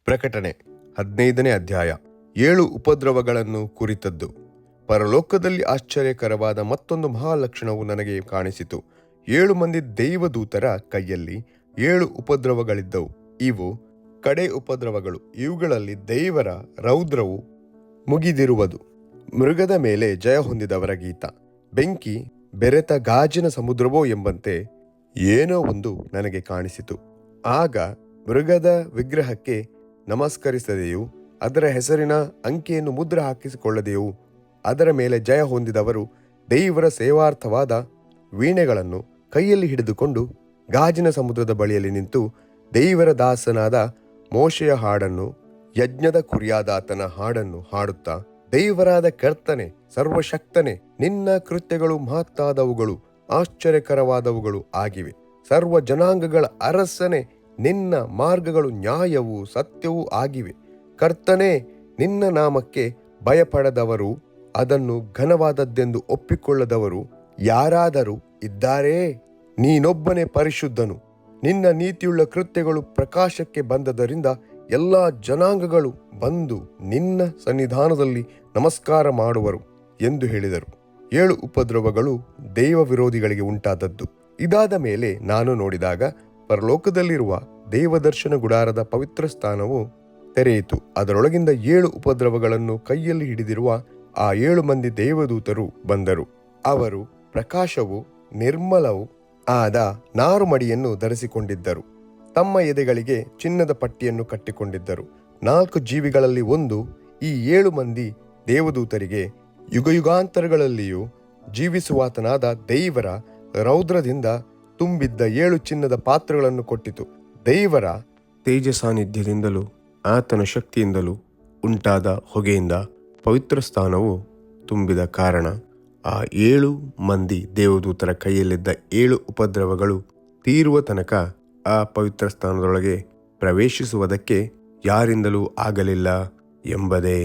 ಪ್ರಕಟಣೆ 15ನೇ ಅಧ್ಯಾಯ. 7 ಉಪದ್ರವಗಳನ್ನು ಕುರಿತದ್ದು. ಪರಲೋಕದಲ್ಲಿ ಆಶ್ಚರ್ಯಕರವಾದ ಮತ್ತೊಂದು ಮಹಾಲಕ್ಷಣವು ನನಗೆ ಕಾಣಿಸಿತು. 7 ಮಂದಿ ದೈವದೂತರ ಕೈಯಲ್ಲಿ 7 ಉಪದ್ರವಗಳಿದ್ದವು. ಇವು ಕಡೆ ಉಪದ್ರವಗಳು. ಇವುಗಳಲ್ಲಿ ದೇವರ ರೌದ್ರವು ಮುಗಿದಿರುವುದು. ಮೃಗದ ಮೇಲೆ ಜಯ ಹೊಂದಿದವರ ಗೀತ. ಬೆಂಕಿ ಬೆರೆತ ಗಾಜಿನ ಸಮುದ್ರವೋ ಎಂಬಂತೆ ಏನೋ ಒಂದು ನನಗೆ ಕಾಣಿಸಿತು. ಆಗ ಮೃಗದ ವಿಗ್ರಹಕ್ಕೆ ನಮಸ್ಕರಿಸದೆಯೂ ಅದರ ಹೆಸರಿನ ಅಂಕೆಯನ್ನು ಮುದ್ರೆ ಹಾಕಿಸಿಕೊಳ್ಳದೆಯೂ ಅದರ ಮೇಲೆ ಜಯ ಹೊಂದಿದವರು ದೇವರ ಸೇವಾರ್ಥವಾದ ವೀಣೆಗಳನ್ನು ಕೈಯಲ್ಲಿ ಹಿಡಿದುಕೊಂಡು ಗಾಜಿನ ಸಮುದ್ರದ ಬಳಿಯಲ್ಲಿ ನಿಂತು ದೇವರ ದಾಸನಾದ ಮೋಶೆಯ ಹಾಡನ್ನು, ಯಜ್ಞದ ಕುರಿಯಾದಾತನ ಹಾಡನ್ನು ಹಾಡುತ್ತಾ, ದೇವರಾದ ಕರ್ತನೆ, ಸರ್ವಶಕ್ತನೆ, ನಿನ್ನ ಕೃತ್ಯಗಳು ಮಹತ್ತಾದವುಗಳು, ಆಶ್ಚರ್ಯಕರವಾದವುಗಳು ಆಗಿವೆ. ಸರ್ವ ಜನಾಂಗಗಳ ಅರಸನೆ, ನಿನ್ನ ಮಾರ್ಗಗಳು ನ್ಯಾಯವೂ ಸತ್ಯವೂ ಆಗಿವೆ. ಕರ್ತನೇ, ನಿನ್ನ ನಾಮಕ್ಕೆ ಭಯಪಡದವರು, ಅದನ್ನು ಘನವಾದದ್ದೆಂದು ಒಪ್ಪಿಕೊಳ್ಳದವರು ಯಾರಾದರೂ ಇದ್ದಾರೇ? ನೀನೊಬ್ಬನೇ ಪರಿಶುದ್ಧನು. ನಿನ್ನ ನೀತಿಯುಳ್ಳ ಕೃತ್ಯಗಳು ಪ್ರಕಾಶಕ್ಕೆ ಬಂದದರಿಂದ ಎಲ್ಲ ಜನಾಂಗಗಳು ಬಂದು ನಿನ್ನ ಸನ್ನಿಧಾನದಲ್ಲಿ ನಮಸ್ಕಾರ ಮಾಡುವರು ಎಂದು ಹೇಳಿದರು. 7 ಉಪದ್ರವಗಳು ದೈವ ವಿರೋಧಿಗಳಿಗೆ ಉಂಟಾದದ್ದು. ಇದಾದ ಮೇಲೆ ನಾನು ನೋಡಿದಾಗ ಪರಲೋಕದಲ್ಲಿರುವ ದೇವದರ್ಶನ ಗುಡಾರದ ಪವಿತ್ರ ಸ್ಥಾನವು ತೆರೆಯಿತು. ಅದರೊಳಗಿಂದ 7 ಉಪದ್ರವಗಳನ್ನು ಕೈಯಲ್ಲಿ ಹಿಡಿದಿರುವ ಆ 7 ಮಂದಿ ದೇವದೂತರು ಬಂದರು. ಅವರು ಪ್ರಕಾಶವೂ ನಿರ್ಮಲವೂ ಆದ ನಾರುಮಡಿಯನ್ನು ಧರಿಸಿಕೊಂಡಿದ್ದರು. ತಮ್ಮ ಎದೆಗಳಿಗೆ ಚಿನ್ನದ ಪಟ್ಟಿಯನ್ನು ಕಟ್ಟಿಕೊಂಡಿದ್ದರು. 4 ಜೀವಿಗಳಲ್ಲಿ ಒಂದು ಈ 7 ಮಂದಿ ದೇವದೂತರಿಗೆ ಯುಗಯುಗಾಂತರಗಳಲ್ಲಿಯೂ ಜೀವಿಸುವಾತನಾದ ದೇವರ ರೌದ್ರದಿಂದ ತುಂಬಿದ್ದ 7 ಚಿನ್ನದ ಪಾತ್ರೆಗಳನ್ನು ಕೊಟ್ಟಿತು. ದೇವರ ತೇಜ ಸಾನ್ನಿಧ್ಯದಿಂದಲೂ ಆತನ ಶಕ್ತಿಯಿಂದಲೂ ಉಂಟಾದ ಹೊಗೆಯಿಂದ ಪವಿತ್ರ ಸ್ಥಾನವು ತುಂಬಿದ ಕಾರಣ ಆ 7 ಮಂದಿ ದೇವದೂತರ ಕೈಯಲ್ಲಿದ್ದ 7 ಉಪದ್ರವಗಳು ತೀರುವ ತನಕ ಆ ಪವಿತ್ರ ಸ್ಥಾನದೊಳಗೆ ಪ್ರವೇಶಿಸುವುದಕ್ಕೆ ಯಾರಿಂದಲೂ ಆಗಲಿಲ್ಲ ಎಂಬುದೇ.